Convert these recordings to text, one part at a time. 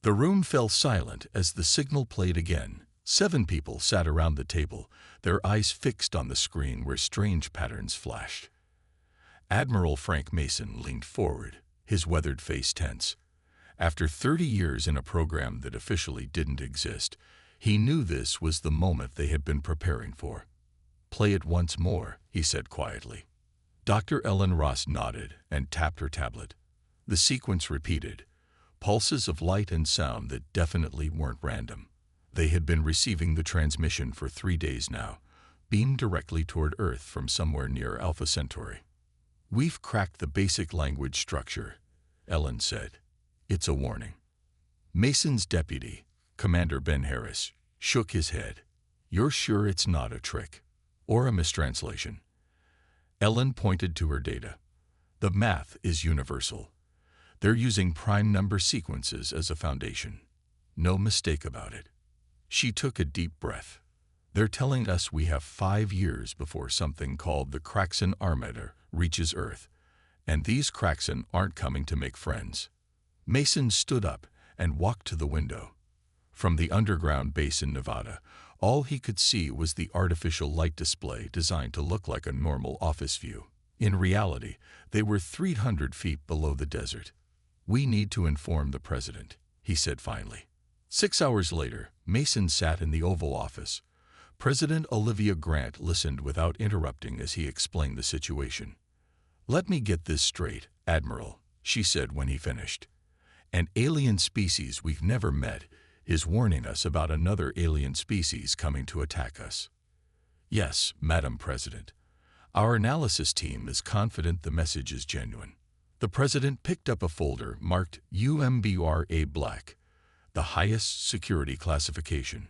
The room fell silent as the signal played again. 7 people sat around the table, their eyes fixed on the screen where strange patterns flashed. Admiral Frank Mason leaned forward, his weathered face tense. After 30 years in a program that officially didn't exist, he knew this was the moment they had been preparing for. "Play it once more," he said quietly. Dr. Ellen Ross nodded and tapped her tablet. The sequence repeated, pulses of light and sound that definitely weren't random. They had been receiving the transmission for 3 days now, beamed directly toward Earth from somewhere near Alpha Centauri. "We've cracked the basic language structure," Ellen said. "It's a warning." Mason's deputy, Commander Ben Harris, shook his head. "You're sure it's not a trick? Or a mistranslation?" Ellen pointed to her data. "The math is universal. They're using prime number sequences as a foundation. No mistake about it." She took a deep breath. "They're telling us we have 5 years before something called the Galactic Armada reaches Earth, and these Kraxan aren't coming to make friends." Mason stood up and walked to the window. From the underground base in Nevada, all he could see was the artificial light display designed to look like a normal office view. In reality, they were 300 feet below the desert. "We need to inform the president," he said finally. 6 hours later, Mason sat in the Oval Office. President Olivia Grant listened without interrupting as he explained the situation. "Let me get this straight, Admiral," she said when he finished. "An alien species we've never met is warning us about another alien species coming to attack us." "Yes, Madam President. Our analysis team is confident the message is genuine." The president picked up a folder marked UMBRA Black, the highest security classification.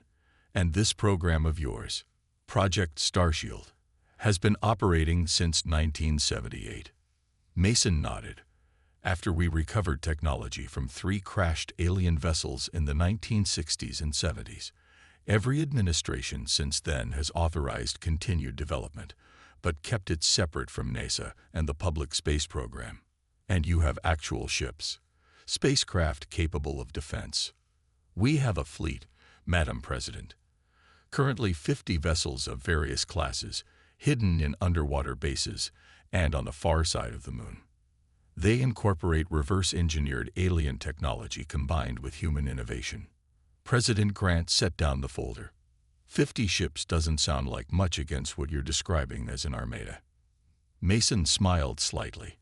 "And this program of yours, Project Starshield, has been operating since 1978. Mason nodded. "After we recovered technology from 3 crashed alien vessels in the 1960s and 70s, every administration since then has authorized continued development, but kept it separate from NASA and the public space program. And you have actual ships, spacecraft capable of defense. We have a fleet, Madam President. Currently 50 vessels of various classes, hidden in underwater bases and on the far side of the moon. They incorporate reverse-engineered alien technology combined with human innovation." President Grant set down the folder. 50 ships doesn't sound like much against what you're describing as an armada." Mason smiled slightly.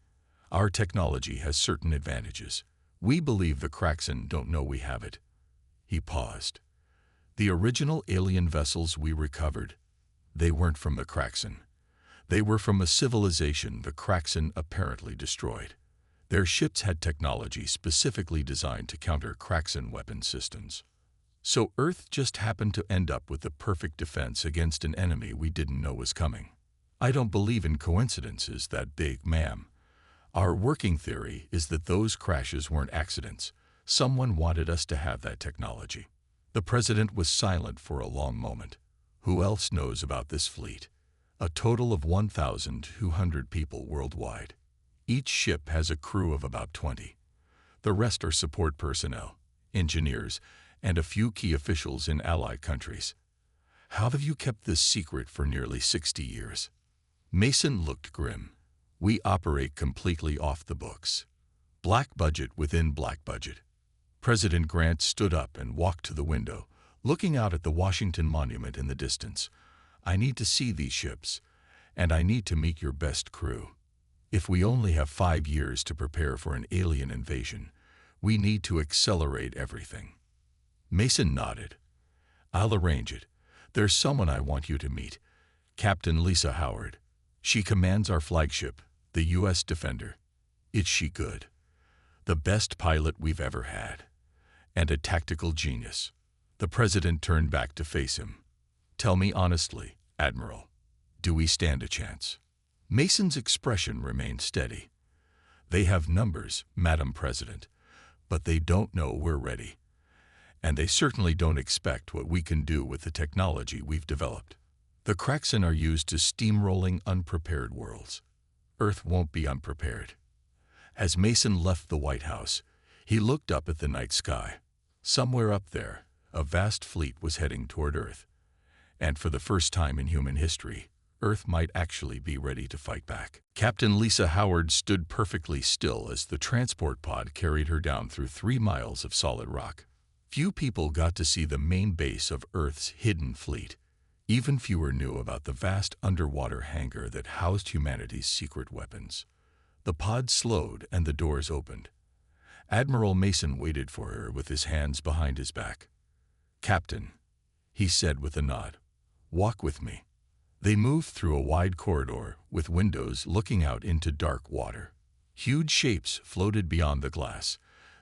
"Our technology has certain advantages. We believe the Kraxan don't know we have it." He paused. "The original alien vessels we recovered, they weren't from the Kraxan. They were from a civilization the Kraxan apparently destroyed. Their ships had technology specifically designed to counter Kraxan weapon systems. So Earth just happened to end up with the perfect defense against an enemy we didn't know was coming. I don't believe in coincidences that big, ma'am. Our working theory is that those crashes weren't accidents. Someone wanted us to have that technology." The president was silent for a long moment. "Who else knows about this fleet?" "A total of 1,200 people worldwide. Each ship has a crew of about 20. The rest are support personnel, engineers, and a few key officials in allied countries. How have you kept this secret for nearly 60 years?" Mason looked grim. "We operate completely off the books. Black budget within black budget." President Grant stood up and walked to the window, looking out at the Washington Monument in the distance. "I need to see these ships, and I need to meet your best crew. If we only have 5 years to prepare for an alien invasion, we need to accelerate everything." Mason nodded. "I'll arrange it. There's someone I want you to meet, Captain Lisa Howard. She commands our flagship, the U.S. Defender. Is she good? The best pilot we've ever had. And a tactical genius." The president turned back to face him. "Tell me honestly, Admiral, do we stand a chance?" Mason's expression remained steady. "They have numbers, Madam President, but they don't know we're ready. And they certainly don't expect what we can do with the technology we've developed. The Kraxan are used to steamrolling unprepared worlds. Earth won't be unprepared." As Mason left the White House, he looked up at the night sky. Somewhere up there, a vast fleet was heading toward Earth. And for the first time in human history, Earth might actually be ready to fight back. Captain Lisa Howard stood perfectly still as the transport pod carried her down through 3 miles of solid rock. Few people got to see the main base of Earth's hidden fleet. Even fewer knew about the vast underwater hangar that housed humanity's secret weapons. The pod slowed and the doors opened. Admiral Mason waited for her with his hands behind his back. "Captain," he said with a nod, "walk with me." They moved through a wide corridor with windows looking out into dark water. Huge shapes floated beyond the glass,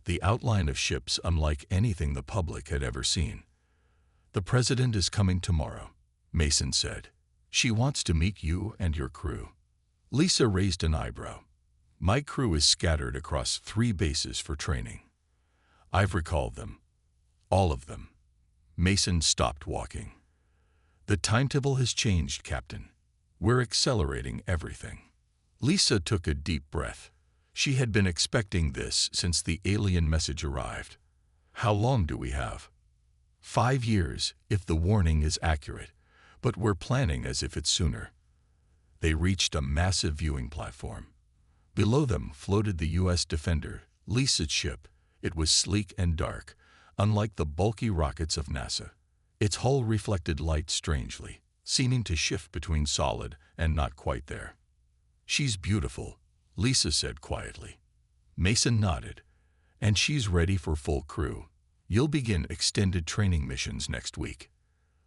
the outline of ships unlike anything the public had ever seen. "The President is coming tomorrow," Mason said. "She wants to meet you and your crew." Lisa raised an eyebrow. "My crew is scattered across 3 bases for training. I've recalled them. All of them." Mason stopped walking. "The timetable has changed, Captain. We're accelerating everything." Lisa took a deep breath. She had been expecting this since the alien message arrived. "How long do we have?" 5 years, if the warning is accurate, but we're planning as if it's sooner." They reached a massive viewing platform. Below them floated the U.S. Defender, Lisa's ship. It was sleek and dark, unlike the bulky rockets of NASA. Its hull reflected light strangely, seeming to shift between solid and not quite there. "She's beautiful," Lisa said quietly. Mason nodded. "And she's ready for full crew. You'll begin extended training missions next week."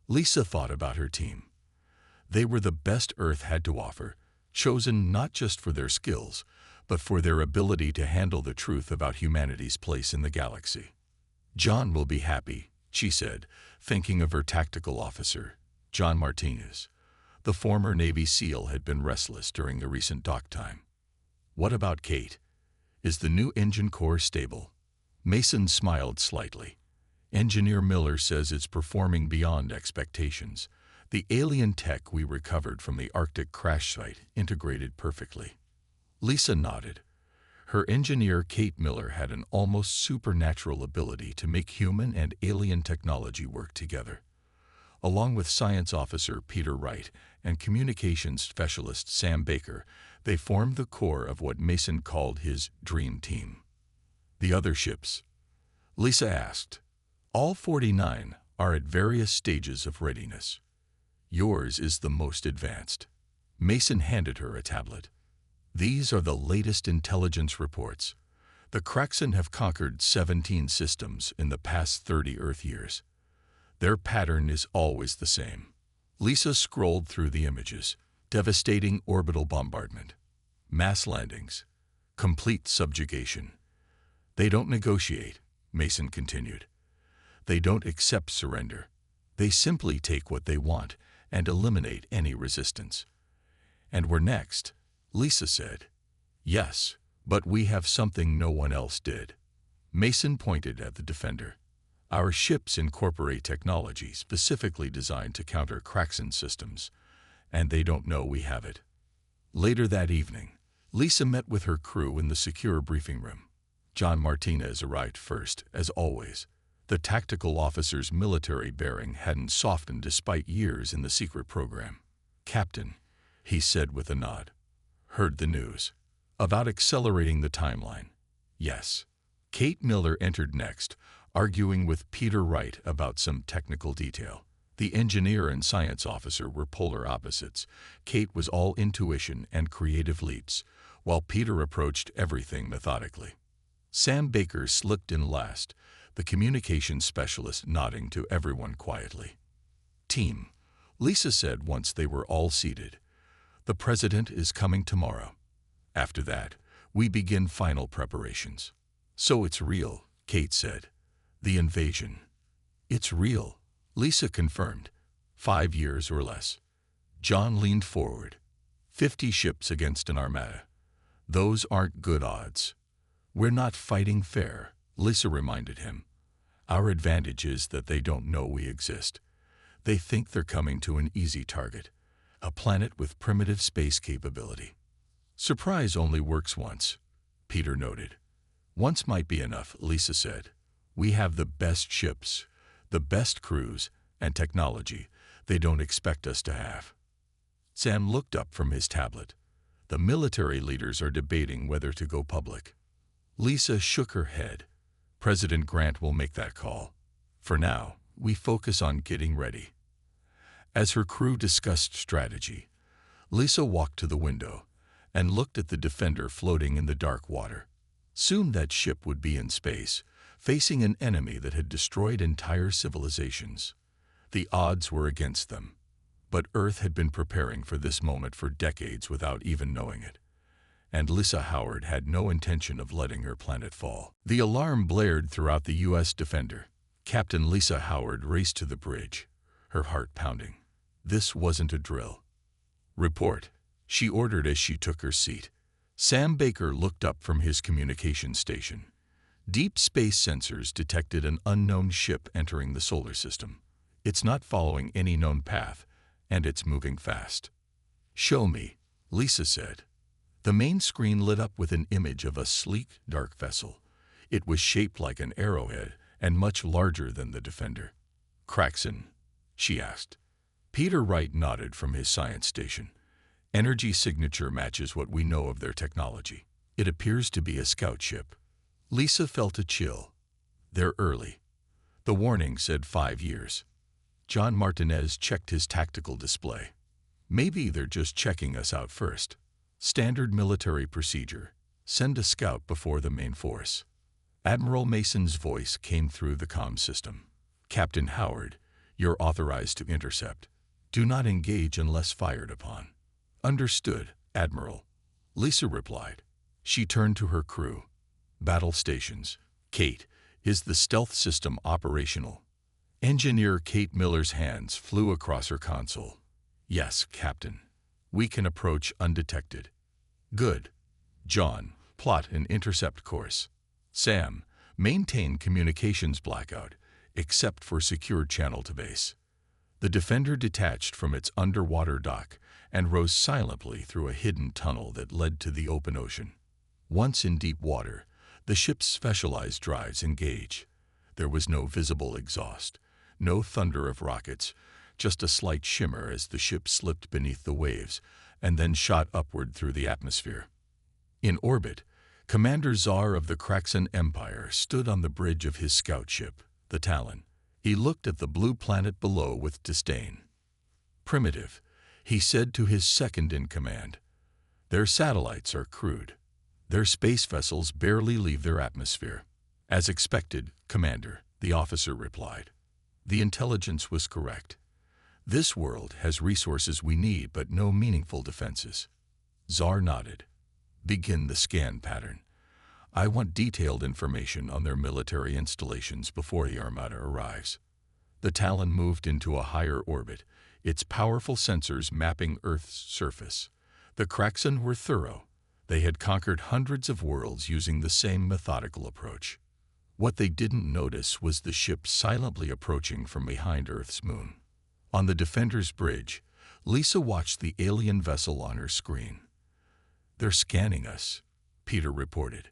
Lisa thought about her team. They were the best Earth had to offer, chosen not just for their skills, but for their ability to handle the truth about humanity's place in the galaxy. "John will be happy," she said, thinking of her tactical officer, John Martinez. The former Navy SEAL had been restless during a recent dock time. "What about Kate? Is the new engine core stable?" Mason smiled slightly. "Engineer Miller says it's performing beyond expectations. The alien tech we recovered from the Arctic crash site integrated perfectly." Lisa nodded. Her engineer, Kate Miller, had an almost supernatural ability to make human and alien technology work together. Along with science officer Peter Wright and communications specialist Sam Baker, they formed the core of what Mason called his dream team. "The other ships?" Lisa asked. "All 49 are at various stages of readiness. Yours is the most advanced." Mason handed her a tablet. "These are the latest intelligence reports. The Kraxan have conquered 17 systems in the past 30 Earth years. Their pattern is always the same." Lisa scrolled through the images. Devastating orbital bombardment, mass landings, complete subjugation. "They don't negotiate," Mason continued. "They don't accept surrender. They simply take what they want and eliminate any resistance." "And we're next," Lisa said. "Yes, but we have something no one else did." Mason pointed at the Defender. "Our ships incorporate technology specifically designed to counter Kraxan systems, and they don't know we have it." Later that evening, Lisa met with her crew in the secure briefing room. John Martinez arrived first, as always. The tactical officer's military bearing hadn't softened despite years in the secret program. "Captain," he said with a nod. "Heard the news. About accelerating the timeline?" "Yes." Kate Miller entered next, arguing with Peter Wright about some technical detail. The engineer and science officer were polar opposites. Kate was all intuition and creative leaps, while Peter approached everything methodically. Sam Baker slipped in last, the communications specialist nodding to everyone quietly. "Team," Lisa said once they were all seated. "The President is coming tomorrow. After that, we begin final preparations." "So it's real," Kate said. "The invasion." "It's real," Lisa confirmed. 5 years or less. John leaned forward. 50 ships against an armada. Those aren't good odds. "We're not fighting fair," Lisa reminded him. "Our advantage is that they don't know we exist. They think they're coming to an easy target, a planet with primitive space capability." "Surprise only works once," Peter noted. "Once might be enough," Lisa said. We have the best ships, the best crews, and technology they don't expect us to have. Sam looked up from his tablet. The military leaders are debating whether to go public. Lisa shook her head. President Grant will make that call. For now, we focus on getting ready. As her crew discussed strategy, Lisa walked to the window and looked at the Defender floating in the dark water. Soon that ship would be in space, facing an enemy that had destroyed entire civilizations. The odds were against them, but Earth had been preparing for this moment for decades without even knowing it. And Lisa Howard had no intention of letting her planet fall. The alarm blared throughout the U.S. Defender. Captain Lisa Howard raced to the bridge, her heart pounding. This wasn't a drill. "Report," she ordered as she took her seat. Sam Baker looked up from his communications station. Deep space sensors detected an unknown ship entering the solar system. It's not following any known path, and it's moving fast. "Show me," Lisa said. The main screen lit up with an image of a sleek, dark vessel. It was shaped like an arrowhead and much larger than the Defender. "Kraxon?" she asked. Peter Wright nodded from his science station. "Energy signature matches what we know of their technology. It appears to be a scout ship." Lisa felt a chill. "They're early." The warning said 5 years. John Martinez checked his tactical display. "Maybe they're just checking us out first. Standard military procedure. Send a scout before the main force." Admiral Mason's voice came through the comm system. "Captain Howard, you're authorized to intercept. Do not engage unless fired upon." "Understood, Admiral," Lisa replied. She turned to her crew. "Battle stations. Kate, is the stealth system operational?" Engineer Kate Miller's hands flew across her console. "Yes, Captain. We can approach undetected." "Good. John, plot an intercept course. Sam, maintain communications blackout, except for secured channel to base." The Defender detached from its underwater dock and rose silently through a hidden tunnel that led to the open ocean. Once in deep water, the ship's specialized drives engaged. There was no visible exhaust, no thunder of rockets, just a slight shimmer as the ship slipped beneath the waves and then shot upward through the atmosphere. In orbit, Commander Czar of the Kraxon Empire stood on the bridge of his scout ship, the Talon. He looked at the blue planet below with disdain. "Primitive," he said to his second-in-command. "Their satellites are crude. Their space vessels barely leave their atmosphere." "As expected, Commander," the officer replied. The intelligence was correct. "This world has resources we need but no meaningful defenses." Czar nodded. "Begin the scan pattern. I want detailed information on their military installations before the Armada arrives." The Talon moved into a higher orbit, its powerful sensors mapping Earth's surface. The Kraxon were thorough. They had conquered hundreds of worlds using the same methodical approach. What they didn't notice was the ship silently approaching from behind Earth's moon. On the Defender's bridge, Lisa watched the alien vessel on her screen. "They're scanning us," Peter reported.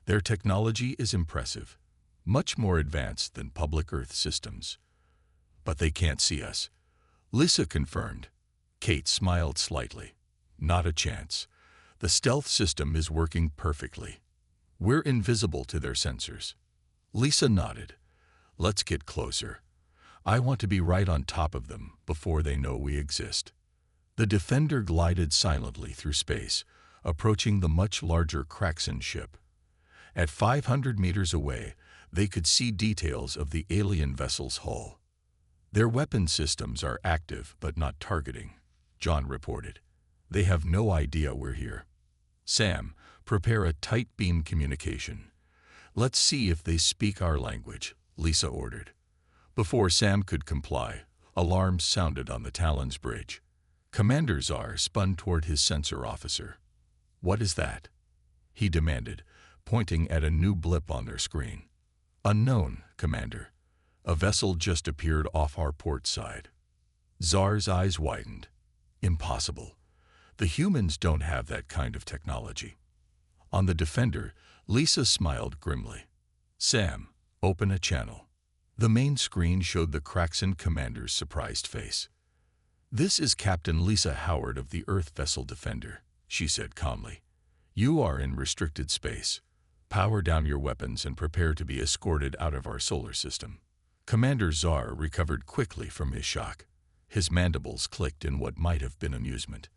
"Their technology is impressive, much more advanced than public Earth systems. But they can't see us," Lisa confirmed. Kate smiled slightly. "Not a chance. The stealth system is working perfectly. We're invisible to their sensors." Lisa nodded. "Let's get closer. I want to be right on top of them before they know we exist." The Defender glided silently through space, approaching the much larger Kraxon ship. At 500 meters away, they could see details of the alien vessel's hull. "Their weapon systems are active but not targeting," John reported. "They have no idea we're here." "Sam, prepare a tight beam communication. Let's see if they speak our language," Lisa ordered. Before Sam could comply, alarms sounded on the Talon's bridge. Commander Czar spun toward his sensor officer. "What is that?" he demanded, pointing at a new blip on their screen. "Unknown, Commander. A vessel just appeared off our port side." Czar's eyes widened. "Impossible. The humans don't have that kind of technology." On the Defender, Lisa smiled grimly. "Sam, Open a channel. The main screen showed the Kraxan commander's surprised face. "This is Captain Lisa Howard of the Earth Vessel Defender," she said calmly. "You are in restricted space. Power down your weapons and prepare to be escorted out of our solar system." Commander Zar recovered quickly from his shock. His mandibles clicked in what might have been amusement.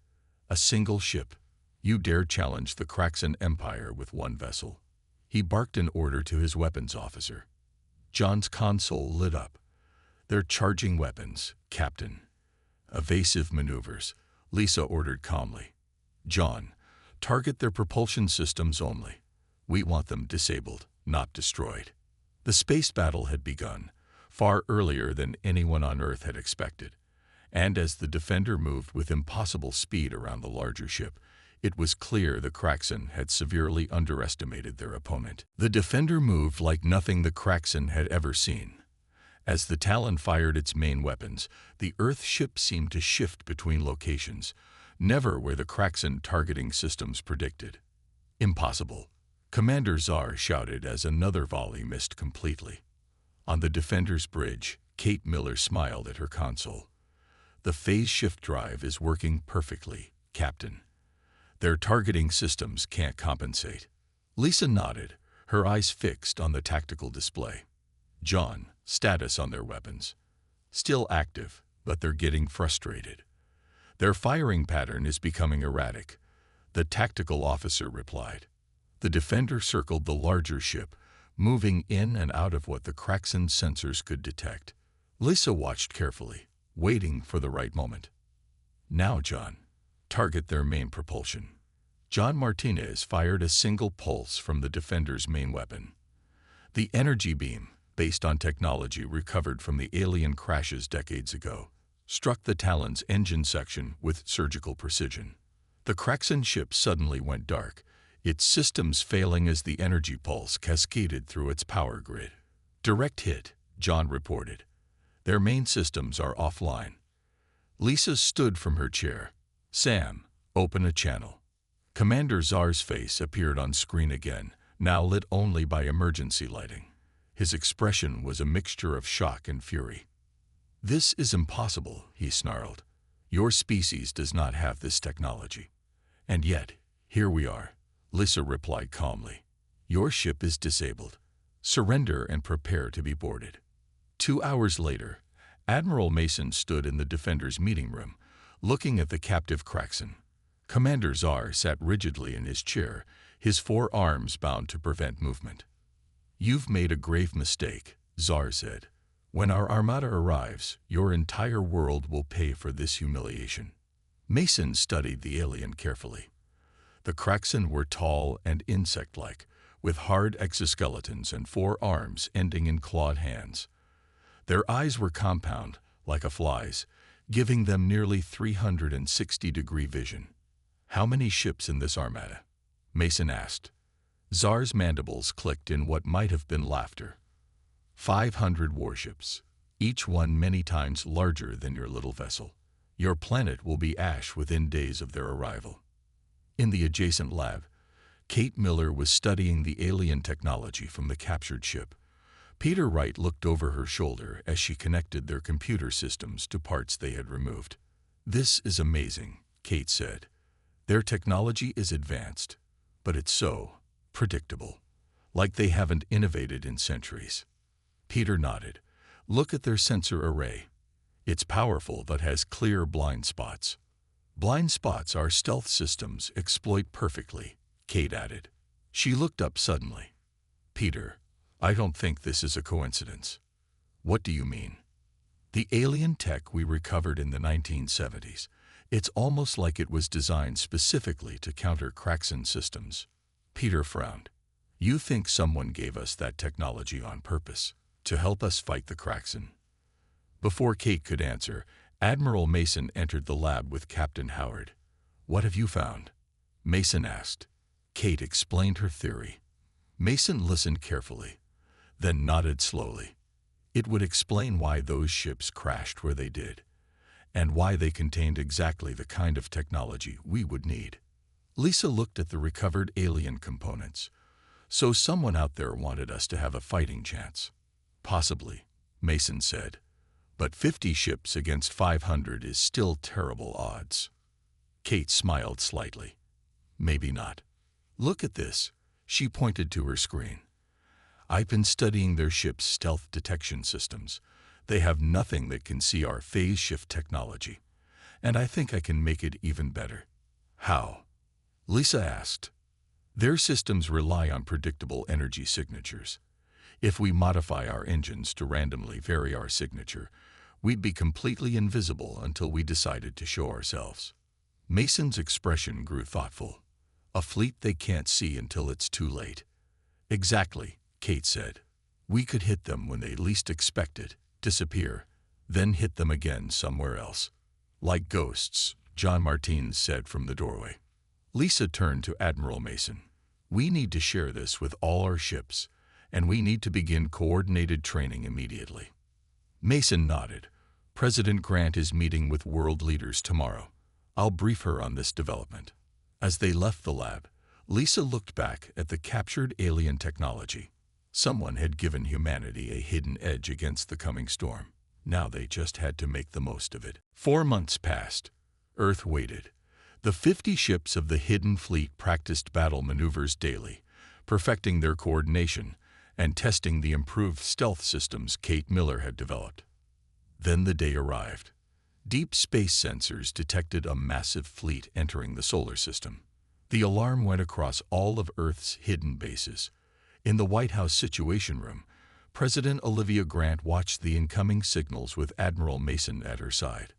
"A single ship? You dare challenge the Kraxan Empire with one vessel?" He barked an order to his weapons officer. John's console lit up. "They're charging weapons, Captain." "Evasive maneuvers," Lisa ordered calmly. "John, target their propulsion systems only. We want them disabled, not destroyed." The space battle had begun, far earlier than anyone on Earth had expected. And as the Defender moved with impossible speed around the larger ship, it was clear the Kraxan had severely underestimated their opponent. The Defender moved like nothing the Kraxan had ever seen. As the Talon fired its main weapons, the Earth ship seemed to shift between locations, never where the Kraxan targeting systems predicted. "Impossible," Commander Zar shouted as another volley missed completely. On the Defender's bridge, Kate Miller smiled at her console. "The phase shift drive is working perfectly, Captain. Their targeting systems can't compensate." Lisa nodded, her eyes fixed on the tactical display. "John, status on their weapons." "Still active, but they're getting frustrated. Their firing pattern is becoming erratic," the tactical officer replied. The Defender circled the larger ship, moving in and out of what the Kraxan sensors could detect. Lisa watched carefully, waiting for the right moment. "Now, John, target their main propulsion." John Martinez fired a single pulse from the Defender's main weapon. The energy beam, based on technology recovered from the alien crashes decades ago, struck the Talon's engine section with surgical precision. The Kraxan ship suddenly went dark, its systems failing as the energy pulse cascaded through its power grid. "Direct hit," John reported. "Their main systems are offline." Lisa stood from her chair. "Sam, open a channel." Commander Zar's face appeared on screen again, now lit only by emergency lighting. His expression was a mixture of shock and fury. "This is impossible," he snarled. "Your species does not have this technology." "And yet, here we are," Lisa replied calmly. "Your ship is disabled. Surrender and prepare to be boarded." 2 hours later, Admiral Mason stood in the Defender's meeting room, looking at the captive Kraxan. Commander Zar sat rigidly in his chair, his 4 arms bound to prevent movement. "You've made a grave mistake," Zar said. "When our armada arrives, your entire world will pay for this humiliation." Mason studied the alien carefully. The Kraxan were tall and insect-like, with hard exoskeletons and 4 arms ending in clawed hands. Their eyes were compound, like a fly's, giving them nearly 360-degree vision. "How many ships in this armada?" Mason asked. Zar's mandibles clicked in what might have been laughter. 500 warships, each one many times larger than your little vessel. Your planet will be ash within days of their arrival." In the adjacent lab, Kate Miller was studying the alien technology from the captured ship. Peter Wright looked over her shoulder as she connected their computer systems to parts they had removed. "This is amazing," Kate said. "Their technology is advanced, but it's so predictable, like they haven't innovated in centuries." Peter nodded. "Look at their sensor array. It's powerful but has clear blind spots." "Blind spots our stealth systems exploit perfectly," Kate added. She looked up suddenly. "Peter, I don't think this is a coincidence." "What do you mean?" "The alien tech we recovered in the 1970s. It's almost like it was designed specifically to counter Kraxan systems." Peter frowned. "You think someone gave us that technology on purpose, to help us fight the Kraxan?" Before Kate could answer, Admiral Mason entered the lab with Captain Howard. "What have you found?" Mason asked. Kate explained her theory. Mason listened carefully, then nodded slowly. It would explain why those ships crashed where they did, and why they contained exactly the kind of technology we would need. Lisa looked at the recovered alien components. "So someone out there wanted us to have a fighting chance." Possibly, Mason said. But 50 ships against 500 is still terrible odds. Kate smiled slightly. Maybe not. Look at this. She pointed to her screen. I've been studying their ship's stealth detection systems. They have nothing that can see our phase shift technology. And I think I can make it even better. How? Lisa asked. Their systems rely on predictable energy signatures. If we modify our engines to randomly vary our signature, we'd be completely invisible until we decided to show ourselves. Mason's expression grew thoughtful. A fleet they can't see until it's too late. Exactly, Kate said. We could hit them when they least expect it, disappear, then hit them again somewhere else. Like ghosts, John Martins said from the doorway. Lisa turned to Admiral Mason. We need to share this with all our ships, and we need to begin coordinated training immediately. Mason nodded. President Grant is meeting with world leaders tomorrow. I'll brief her on this development. As they left the lab, Lisa looked back at the captured alien technology. Someone had given humanity a hidden edge against the coming storm. Now they just had to make the most of it. 4 months passed. Earth waited. The 50 ships of the Hidden Fleet practiced battle maneuvers daily, perfecting their coordination and testing the improved stealth systems Kate Miller had developed. Then the day arrived. Deep space sensors detected a massive fleet entering the solar system. The alarm went across all of Earth's hidden bases. In the White House Situation Room, President Olivia Grant watched the incoming signals with Admiral Mason at her side.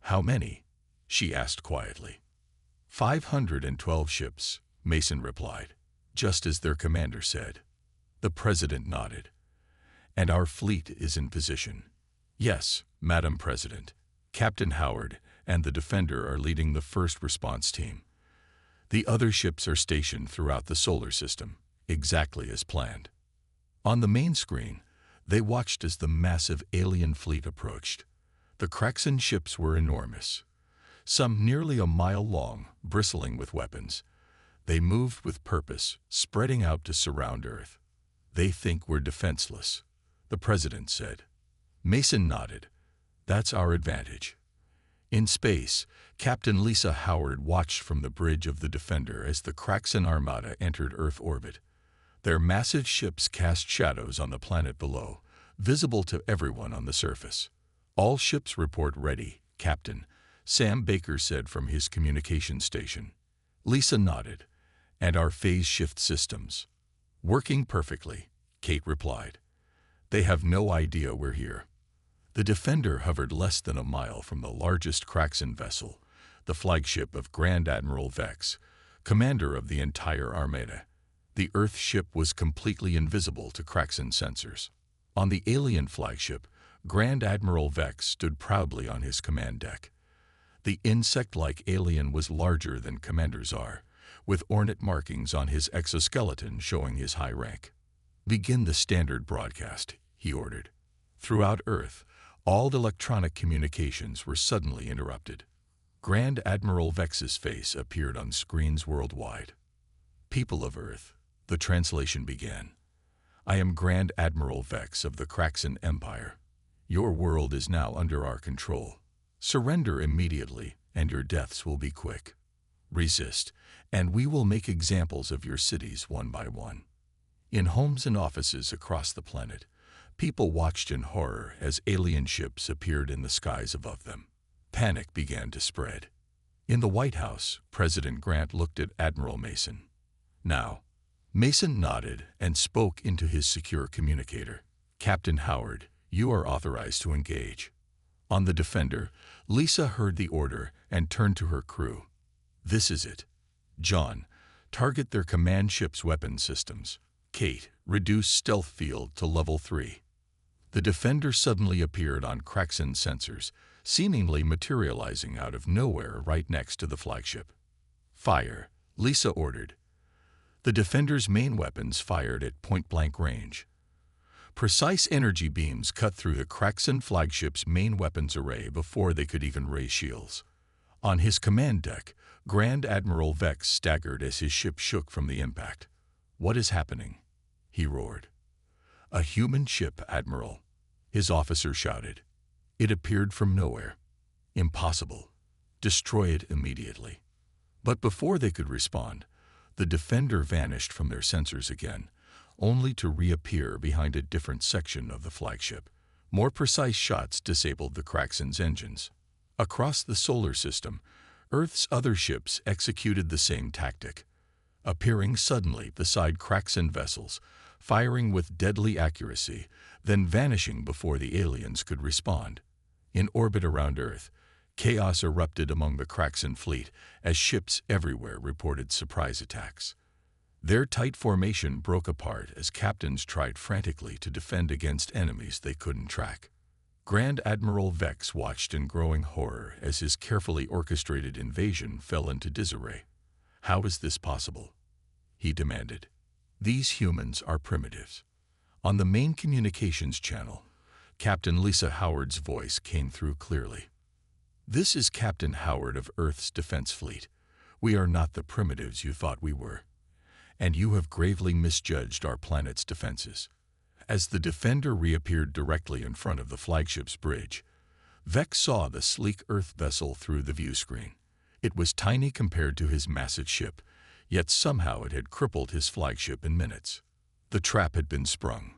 How many? She asked quietly. 512 ships, Mason replied, just as their commander said. The president nodded. And our fleet is in position. Yes, Madam President. Captain Howard and the Defender are leading the first response team. The other ships are stationed throughout the solar system, exactly as planned. On the main screen, they watched as the massive alien fleet approached. The Kraxan ships were enormous, some nearly a mile long, bristling with weapons. They moved with purpose, spreading out to surround Earth. They think we're defenseless, the president said. Mason nodded. That's our advantage. In space, Captain Lisa Howard watched from the bridge of the Defender as the Galactic Armada entered Earth orbit. Their massive ships cast shadows on the planet below, visible to everyone on the surface. All ships report ready, Captain, Sam Baker said from his communication station. Lisa nodded. And our phase shift systems. Working perfectly, Kate replied. They have no idea we're here. The Defender hovered less than a mile from the largest Kraxan vessel, the flagship of Grand Admiral Vex, commander of the entire Armada. The Earth ship was completely invisible to Kraxan sensors. On the alien flagship, Grand Admiral Vex stood proudly on his command deck. The insect-like alien was larger than commanders are, with ornate markings on his exoskeleton showing his high rank. Begin the standard broadcast, he ordered. Throughout Earth, all electronic communications were suddenly interrupted. Grand Admiral Vex's face appeared on screens worldwide. People of Earth, the translation began. I am Grand Admiral Vex of the Kraxan Empire. Your world is now under our control. Surrender immediately, and your deaths will be quick. Resist, and we will make examples of your cities one by one. In homes and offices across the planet, people watched in horror as alien ships appeared in the skies above them. Panic began to spread. In the White House, President Grant looked at Admiral Mason. Now, Mason nodded and spoke into his secure communicator. Captain Howard, you are authorized to engage. On the Defender, Lisa heard the order and turned to her crew. This is it. John, target their command ship's weapon systems. Kate, reduce stealth field to level 3. The Defender suddenly appeared on Kraxan sensors, seemingly materializing out of nowhere right next to the flagship. Fire, Lisa ordered. The Defender's main weapons fired at point-blank range. Precise energy beams cut through the Kraxan flagship's main weapons array before they could even raise shields. On his command deck, Grand Admiral Vex staggered as his ship shook from the impact. What is happening? He roared. "A human ship, Admiral," his officer shouted. "It appeared from nowhere. Impossible. Destroy it immediately." But before they could respond, the Defender vanished from their sensors again, only to reappear behind a different section of the flagship. More precise shots disabled the Kraxen's engines. Across the solar system, Earth's other ships executed the same tactic, appearing suddenly beside Kraxen vessels, firing with deadly accuracy, then vanishing before the aliens could respond. In orbit around Earth, chaos erupted among the Kraxen fleet as ships everywhere reported surprise attacks. Their tight formation broke apart as captains tried frantically to defend against enemies they couldn't track. Grand Admiral Vex watched in growing horror as his carefully orchestrated invasion fell into disarray. "How is this possible?" he demanded. "These humans are primitives." On the main communications channel, Captain Lisa Howard's voice came through clearly. "This is Captain Howard of Earth's Defense Fleet. We are not the primitives you thought we were, and you have gravely misjudged our planet's defenses." As the Defender reappeared directly in front of the flagship's bridge, Vex saw the sleek Earth vessel through the view screen. It was tiny compared to his massive ship, yet somehow it had crippled his flagship in minutes. The trap had been sprung.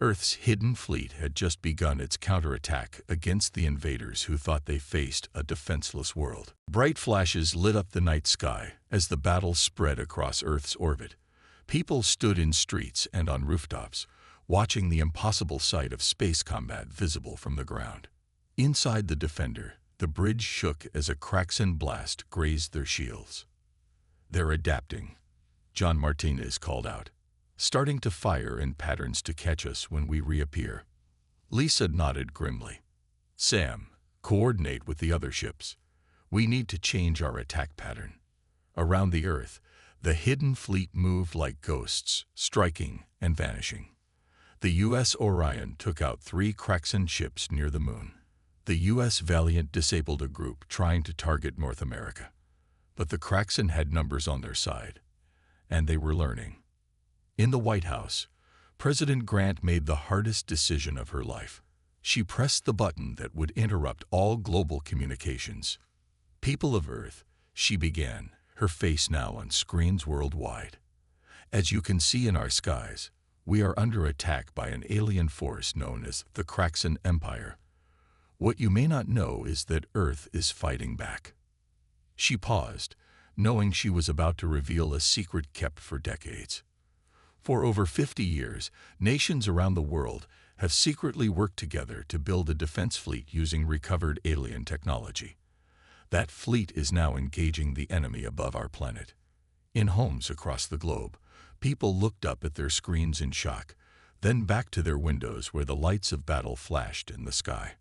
Earth's hidden fleet had just begun its counterattack against the invaders who thought they faced a defenseless world. Bright flashes lit up the night sky as the battle spread across Earth's orbit. People stood in streets and on rooftops, watching the impossible sight of space combat visible from the ground. Inside the Defender, the bridge shook as a Kraxen blast grazed their shields. "They're adapting," John Martinez called out, "starting to fire in patterns to catch us when we reappear." Lisa nodded grimly. "Sam, coordinate with the other ships. We need to change our attack pattern." Around the Earth, the hidden fleet moved like ghosts, striking and vanishing. The U.S. Orion took out 3 Kraxen ships near the moon. The U.S. Valiant disabled a group trying to target North America. But the Kraxen had numbers on their side, and they were learning. In the White House, President Grant made the hardest decision of her life. She pressed the button that would interrupt all global communications. "People of Earth," she began, her face now on screens worldwide. "As you can see in our skies, we are under attack by an alien force known as the Kraxen Empire. What you may not know is that Earth is fighting back." She paused, knowing she was about to reveal a secret kept for decades. For over 50 years, nations around the world have secretly worked together to build a defense fleet using recovered alien technology. That fleet is now engaging the enemy above our planet. In homes across the globe, people looked up at their screens in shock, then back to their windows where the lights of battle flashed in the sky.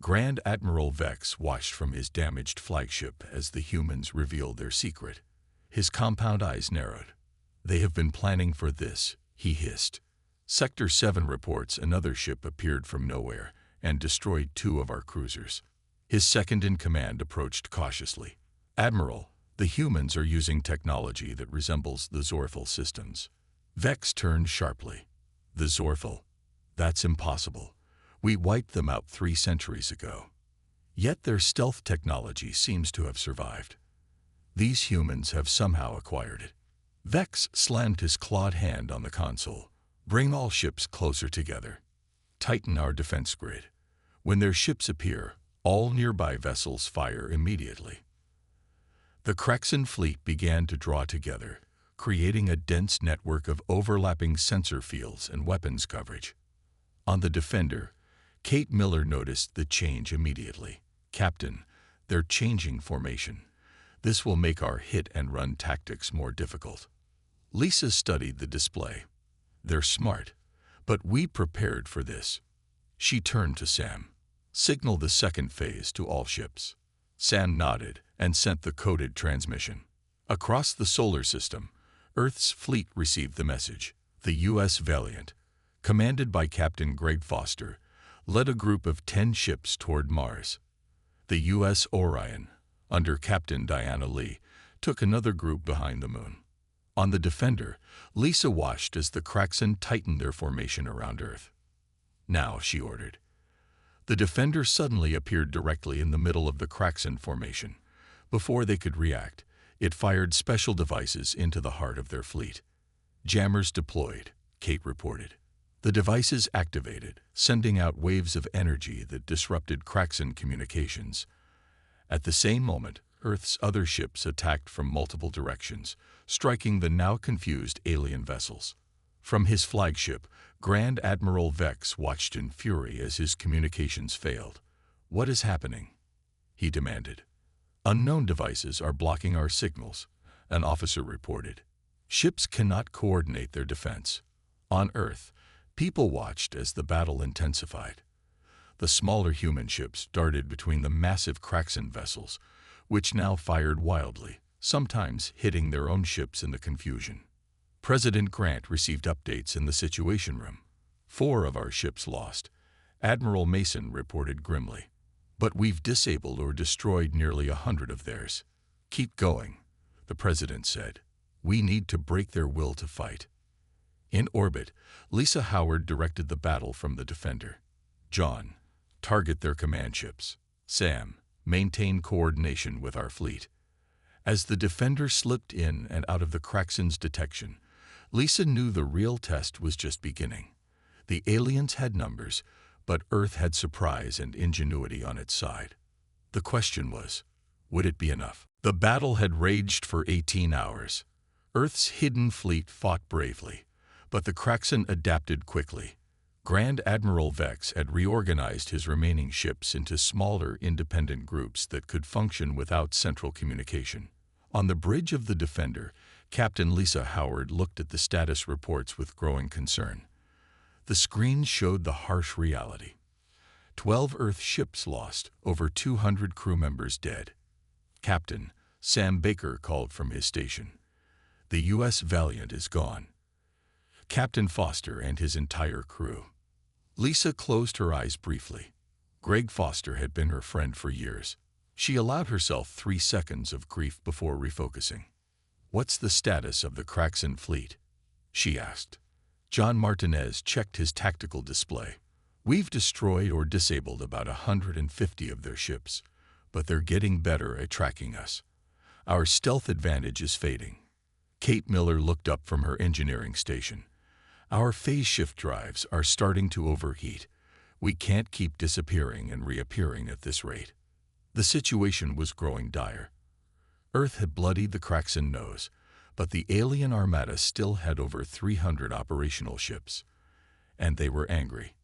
Grand Admiral Vex watched from his damaged flagship as the humans revealed their secret. His compound eyes narrowed. "They have been planning for this," he hissed. "Sector 7 reports another ship appeared from nowhere and destroyed 2 of our cruisers." His second-in-command approached cautiously. "Admiral, the humans are using technology that resembles the Zorfel systems." Vex turned sharply. "The Zorfel? That's impossible. We wiped them out 3 centuries ago. Yet their stealth technology seems to have survived. These humans have somehow acquired it." Vex slammed his clawed hand on the console. "Bring all ships closer together. Tighten our defense grid. When their ships appear, all nearby vessels fire immediately." The Kraxen fleet began to draw together, creating a dense network of overlapping sensor fields and weapons coverage. On the Defender, Kate Miller noticed the change immediately. "Captain, they're changing formation. This will make our hit-and-run tactics more difficult." Lisa studied the display. "They're smart, but we prepared for this." She turned to Sam. "Signal the second phase to all ships." Sam nodded and sent the coded transmission. Across the solar system, Earth's fleet received the message. The U.S. Valiant, commanded by Captain Greg Foster, led a group of 10 ships toward Mars. The U.S. Orion, under Captain Diana Lee, took another group behind the moon. On the Defender, Lisa watched as the Kraxan tightened their formation around Earth. "Now," she ordered. The Defender suddenly appeared directly in the middle of the Kraxan formation. Before they could react, it fired special devices into the heart of their fleet. "Jammers deployed," Kate reported. The devices activated, sending out waves of energy that disrupted Kraxan communications. At the same moment, Earth's other ships attacked from multiple directions, striking the now confused alien vessels. From his flagship, Grand Admiral Vex watched in fury as his communications failed. "What is happening?" he demanded. "Unknown devices are blocking our signals," an officer reported. "Ships cannot coordinate their defense." On Earth, people watched as the battle intensified. The smaller human ships darted between the massive Kraxan vessels, which now fired wildly, sometimes hitting their own ships in the confusion. President Grant received updates in the Situation Room. "4 of our ships lost," Admiral Mason reported grimly. "But we've disabled or destroyed nearly 100 of theirs." "Keep going," the President said. "We need to break their will to fight." In orbit, Lisa Howard directed the battle from the Defender. "John, target their command ships. Sam, maintain coordination with our fleet." As the Defender slipped in and out of the Kraxan's detection, Lisa knew the real test was just beginning. The aliens had numbers, but Earth had surprise and ingenuity on its side. The question was, would it be enough? The battle had raged for 18 hours. Earth's hidden fleet fought bravely, but the Kraxan adapted quickly. Grand Admiral Vex had reorganized his remaining ships into smaller, independent groups that could function without central communication. On the bridge of the Defender, Captain Lisa Howard looked at the status reports with growing concern. The screen showed the harsh reality. 12 Earth ships lost, over 200 crew members dead. "Captain," Sam Baker called from his station. "The U.S. Valiant is gone. Captain Foster and his entire crew." Lisa closed her eyes briefly. Greg Foster had been her friend for years. She allowed herself 3 seconds of grief before refocusing. "What's the status of the Kraxan fleet?" she asked. John Martinez checked his tactical display. "We've destroyed or disabled about 150 of their ships, but they're getting better at tracking us. Our stealth advantage is fading." Kate Miller looked up from her engineering station. "Our phase shift drives are starting to overheat. We can't keep disappearing and reappearing at this rate." The situation was growing dire. Earth had bloodied the Kraxan nose, but the alien armada still had over 300 operational ships, and they were angry.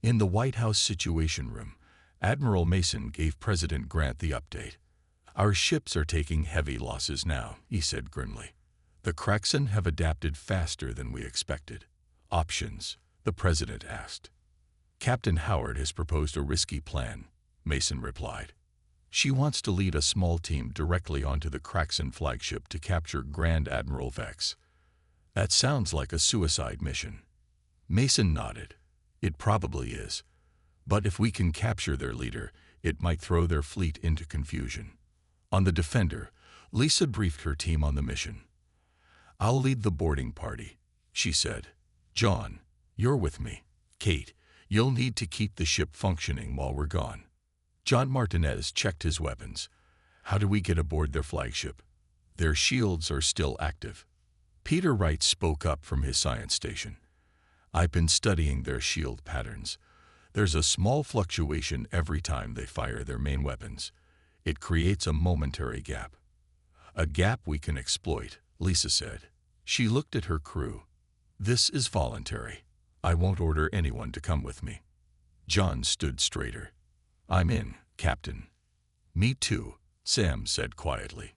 In the White House Situation Room, Admiral Mason gave President Grant the update. "Our ships are taking heavy losses now," he said grimly. "The Kraxan have adapted faster than we expected." "Options?" the President asked. "Captain Howard has proposed a risky plan," Mason replied. "She wants to lead a small team directly onto the Kraxan flagship to capture Grand Admiral Vex." "That sounds like a suicide mission." Mason nodded. "It probably is. But if we can capture their leader, it might throw their fleet into confusion." On the Defender, Lisa briefed her team on the mission. "I'll lead the boarding party," she said. "John, you're with me. Kate, you'll need to keep the ship functioning while we're gone." John Martinez checked his weapons. "How do we get aboard their flagship?" "Their shields are still active." Peter Wright spoke up from his science station. "I've been studying their shield patterns. There's a small fluctuation every time they fire their main weapons. It creates a momentary gap." "A gap we can exploit," Lisa said. She looked at her crew. "This is voluntary. I won't order anyone to come with me." John stood straighter. "I'm in, Captain." "Me too," Sam said quietly.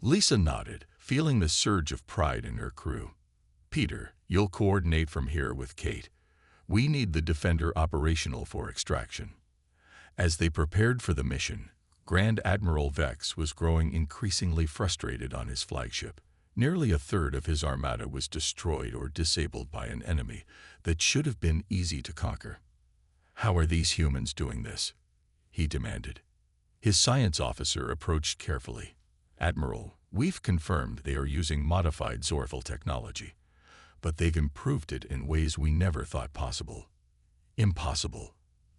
Lisa nodded, feeling the surge of pride in her crew. "Peter, you'll coordinate from here with Kate. We need the Defender operational for extraction." As they prepared for the mission, Grand Admiral Vex was growing increasingly frustrated on his flagship. Nearly a third of his armada was destroyed or disabled by an enemy that should have been easy to conquer. "How are these humans doing this?" he demanded. His science officer approached carefully. "Admiral, We've confirmed they are using modified Zorfel technology, but they've improved it in ways we never thought possible. Impossible.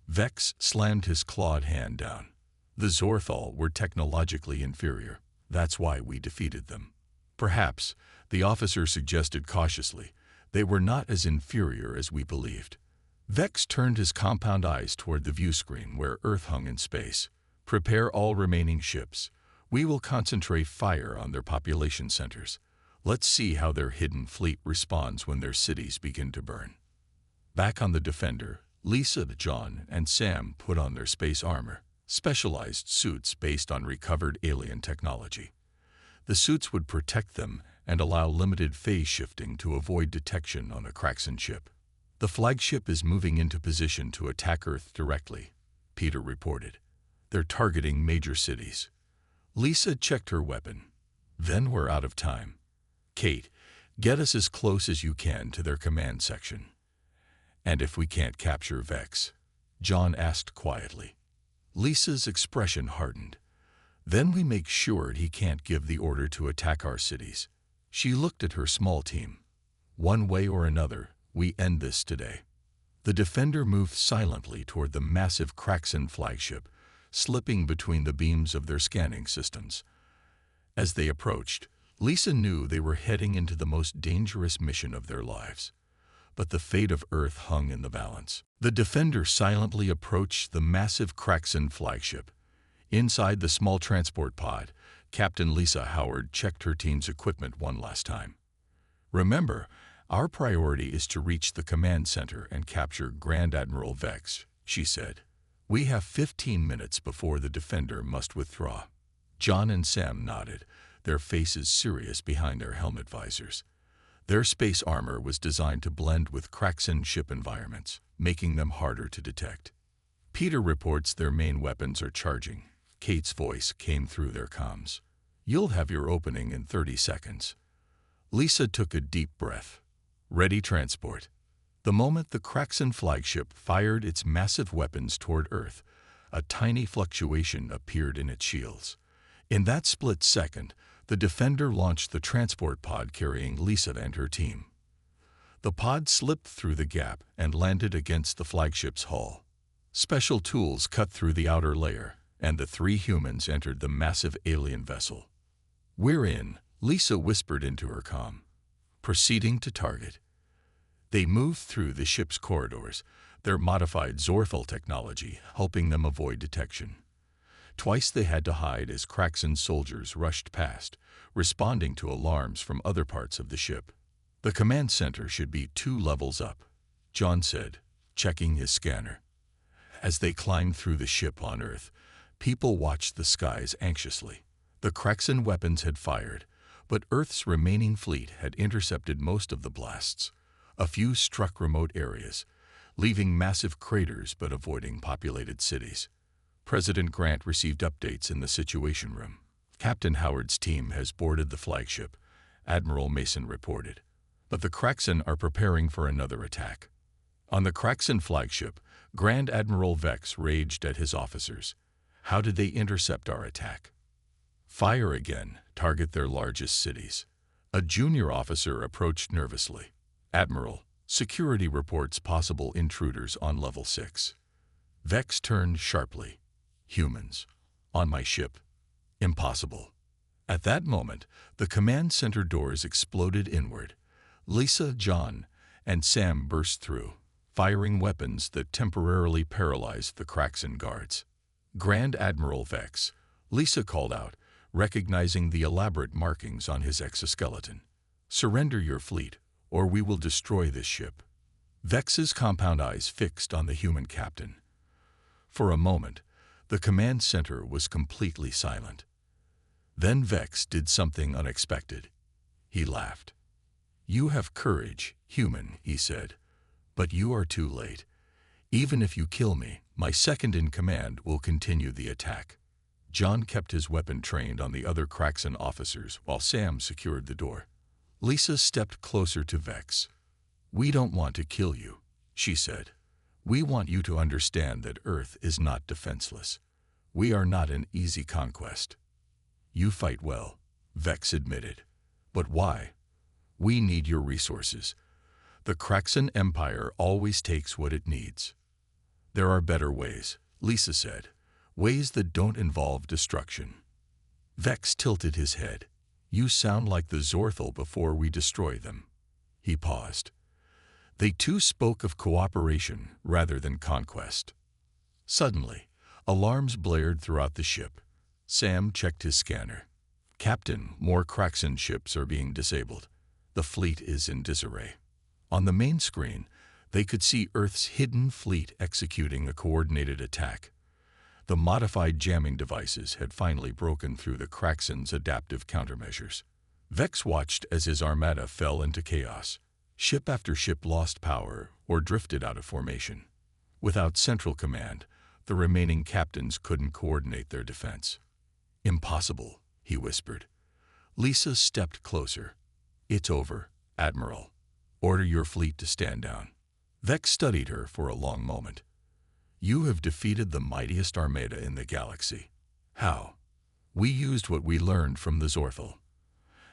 Vex slammed his clawed hand down. The Zorfel were technologically inferior. That's why we defeated them. Perhaps, the officer suggested cautiously, they were not as inferior as we believed. Vex turned his compound eyes toward the view screen where Earth hung in space. Prepare all remaining ships. We will concentrate fire on their population centers. Let's see how their hidden fleet responds when their cities begin to burn. Back on the Defender, Lisa, John, and Sam put on their space armor, specialized suits based on recovered alien technology. The suits would protect them and allow limited phase shifting to avoid detection on a Kraxan ship. The flagship is moving into position to attack Earth directly, Peter reported. They're targeting major cities. Lisa checked her weapon. Then we're out of time. Kate, get us as close as you can to their command section. And if we can't capture Vex? John asked quietly. Lisa's expression hardened. Then we make sure he can't give the order to attack our cities. She looked at her small team. One way or another, we end this today. The Defender moved silently toward the massive Kraxan flagship, slipping between the beams of their scanning systems. As they approached, Lisa knew they were heading into the most dangerous mission of their lives. But the fate of Earth hung in the balance. The Defender silently approached the massive Kraxan flagship. Inside the small transport pod, Captain Lisa Howard checked her team's equipment one last time. Remember, our priority is to reach the command center and capture Grand Admiral Vex, she said. We have 15 minutes before the Defender must withdraw. John and Sam nodded, their faces serious behind their helmet visors. Their space armor was designed to blend with Kraxan ship environments, making them harder to detect. Peter reports their main weapons are charging. Kate's voice came through their comms. You'll have your opening in 30 seconds. Lisa took a deep breath. Ready transport. The moment the Kraxan flagship fired its massive weapons toward Earth, a tiny fluctuation appeared in its shields. In that split second, the Defender launched the transport pod carrying Lisa and her team. The pod slipped through the gap and landed against the flagship's hull. Special tools cut through the outer layer, and the three humans entered the massive alien vessel. We're in, Lisa whispered into her comm. Proceeding to target. They moved through the ship's corridors, their modified Zorfel technology helping them avoid detection. Twice they had to hide as Kraxan soldiers rushed past, responding to alarms from other parts of the ship. The command center should be 2 levels up, John said, checking his scanner. As they climbed through the ship on Earth, people watched the skies anxiously. The Kraxan weapons had fired, but Earth's remaining fleet had intercepted most of the blasts. A few struck remote areas, leaving massive craters but avoiding populated cities. President Grant received updates in the Situation Room. Captain Howard's team has boarded the flagship, Admiral Mason reported. But the Kraxan are preparing for another attack. On the Kraxan flagship, Grand Admiral Vex raged at his officers. How did they intercept our attack? Fire again, target their largest cities. A junior officer approached nervously. Admiral, security reports possible intruders on level 6. Vex turned sharply. Humans. On my ship. Impossible. At that moment, the command center doors exploded inward. Lisa, John, and Sam burst through, firing weapons that temporarily paralyzed the Kraxan guards. Grand Admiral Vex, Lisa called out, recognizing the elaborate markings on his exoskeleton. Surrender your fleet, or we will destroy this ship. Vex's compound eyes fixed on the human captain. For a moment, the command center was completely silent. Then Vex did something unexpected. He laughed. You have courage, human, he said, but you are too late. Even if you kill me, my second-in-command will continue the attack. John kept his weapon trained on the other Kraxan officers while Sam secured the door. Lisa stepped closer to Vex. We don't want to kill you, she said. We want you to understand that Earth is not defenseless. We are not an easy conquest. You fight well. Vex admitted. But why? We need your resources. The Kraxan Empire always takes what it needs. There are better ways, Lisa said. Ways that don't involve destruction. Vex tilted his head. You sound like the Zorthal before we destroy them. He paused. They too spoke of cooperation rather than conquest. Suddenly, alarms blared throughout the ship. Sam checked his scanner. Captain, more Kraxan ships are being disabled. The fleet is in disarray. On the main screen, they could see Earth's hidden fleet executing a coordinated attack. The modified jamming devices had finally broken through the Kraxan's adaptive countermeasures. Vex watched as his armada fell into chaos. Ship after ship lost power or drifted out of formation. Without central command, the remaining captains couldn't coordinate their defense. Impossible, he whispered. Lisa stepped closer. It's over, Admiral. Order your fleet to stand down. Vex studied her for a long moment. You have defeated the mightiest armada in the galaxy. How? We used what we learned from the Zorthal.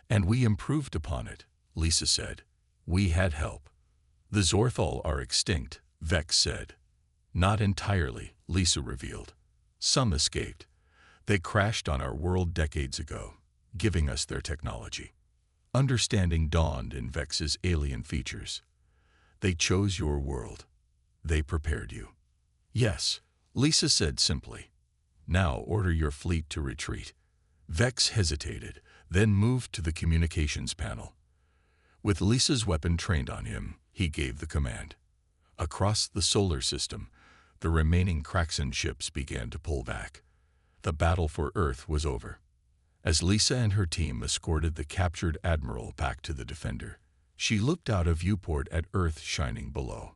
And we improved upon it, Lisa said. We had help. The Zorthal are extinct, Vex said. Not entirely, Lisa revealed. Some escaped. They crashed on our world decades ago, giving us their technology. Understanding dawned in Vex's alien features. They chose your world. They prepared you. Yes, Lisa said simply. Now order your fleet to retreat. Vex hesitated, then moved to the communications panel. With Lisa's weapon trained on him, he gave the command. Across the solar system, the remaining Kraxan ships began to pull back. The battle for Earth was over. As Lisa and her team escorted the captured Admiral back to the Defender, she looked out a viewport at Earth shining below.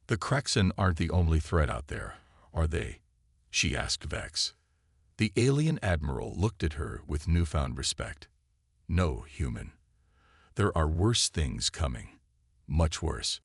The Kraxan aren't the only threat out there, are they? She asked Vex. The alien Admiral looked at her with newfound respect. No, human. There are worse things coming. Much worse.